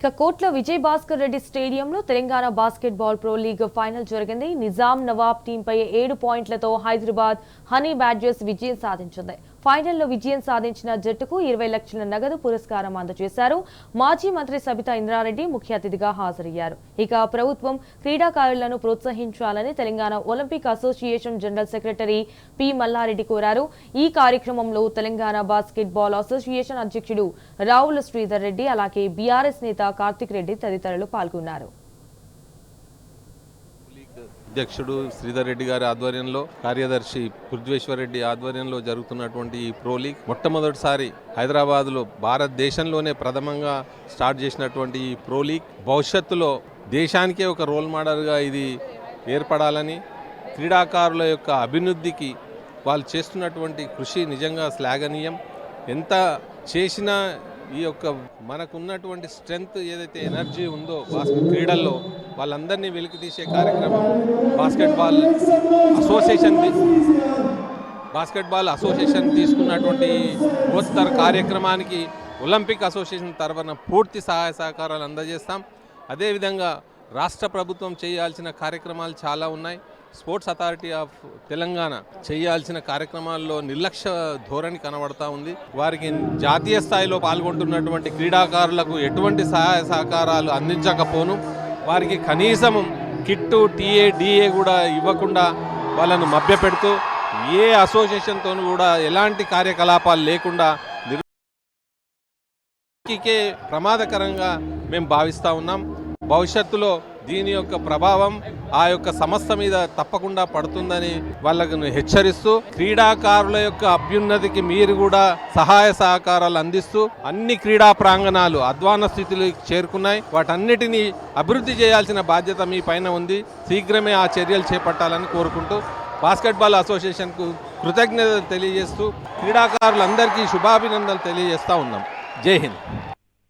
ఇక కోట్ల విజయ్ భాస్కర్ రెడ్డి స్టేడియంలో Telangana basketball pro league final జరిగింది. నిజాం నవాబ్ టీంపై 7 పాయింట్లతో హైదరాబాద్ హనీ బ్యాడ్జర్స్ విజయం సాధించింది. ఫైనల్లో విజయం సాధించిన జట్టుకు 20 లక్షల నగదు పురస్కారం అందజేశారు. మాజీ మంత్రి సబితా ఇంద్రారెడ్డి ముఖ్య అతిథిగా హాజరయ్యారు. ఇక ప్రభుత్వం క్రీడాకారులను ప్రోత్సహించాలని Telangana Olympic association general secretary P Mallareddy కోరారు. ఈ కార్యక్రమంలో తెలంగాణ బాస్కెట్బాల్ అసోసియేషన్ అధ్యక్షుడు రావుల శ్రీధర్ రెడ్డి, అలాగే బీఆర్ఎస్ నేత కార్తిక్ రెడ్డి తదితరులు పాల్గొన్నారు. అధ్యక్షుడు శ్రీధర్ రెడ్డి గారి ఆధ్వర్యంలో, కార్యదర్శి పృథ్వేశ్వర్ రెడ్డి ఆధ్వర్యంలో జరుగుతున్నటువంటి ఈ ప్రో లీగ్ మొట్టమొదటిసారి హైదరాబాద్లో భారతదేశంలోనే ప్రథమంగా స్టార్ట్ చేసినటువంటి ఈ ప్రో లీగ్ భవిష్యత్తులో దేశానికే ఒక రోల్ మోడల్గా ఇది ఏర్పడాలని, క్రీడాకారుల యొక్క అభివృద్ధికి వాళ్ళు చేస్తున్నటువంటి కృషి నిజంగా శ్లాఘనీయం. ఎంత చేసినా ఈ యొక్క మనకున్నటువంటి స్ట్రెంగ్త్ ఏదైతే ఎనర్జీ ఉందో క్రీడల్లో వాళ్ళందరినీ వెలికి తీసే కార్యక్రమం బాస్కెట్బాల్ అసోసియేషన్ తీసుకున్నటువంటి బృహత్తర కార్యక్రమానికి ఒలింపిక్ అసోసియేషన్ తరఫున పూర్తి సహాయ సహకారాలు అందజేస్తాం. అదేవిధంగా రాష్ట్ర ప్రభుత్వం చేయాల్సిన కార్యక్రమాలు చాలా ఉన్నాయి. స్పోర్ట్స్ అథారిటీ ఆఫ్ తెలంగాణ చేయాల్సిన కార్యక్రమాల్లో నిర్లక్ష్య ధోరణి కనబడతా ఉంది. వారికి జాతీయ స్థాయిలో పాల్గొంటున్నటువంటి క్రీడాకారులకు ఎటువంటి సహాయ సహకారాలు అందించకపోను, వారికి కనీసం కిట్టు, టీఏ, డిఏ కూడా ఇవ్వకుండా వాళ్ళను మభ్యపెడుతూ ఏ అసోసియేషన్తో కూడా ఎలాంటి కార్యకలాపాలు లేకుండా నిర్వహించే ప్రమాదకరంగా మేము భావిస్తూ ఉన్నాం. భవిష్యత్తులో దీని యొక్క ప్రభావం ఆ యొక్క సంస్థ మీద తప్పకుండా పడుతుందని వాళ్ళకు హెచ్చరిస్తూ, క్రీడాకారుల యొక్క అభ్యున్నతికి మీరు కూడా సహాయ సహకారాలు అందిస్తూ అన్ని క్రీడా ప్రాంగణాలు అధ్వాన స్థితిలోకి చేరుకున్నాయి. వాటన్నిటినీ అభివృద్ధి చేయాల్సిన బాధ్యత మీ పైన ఉంది. శీఘ్రమే ఆ చర్యలు చేపట్టాలని కోరుకుంటూ బాస్కెట్బాల్ అసోసియేషన్కు కృతజ్ఞతలు తెలియజేస్తూ క్రీడాకారులందరికీ శుభాభినందనలు తెలియజేస్తూ ఉన్నాం. జై హింద్.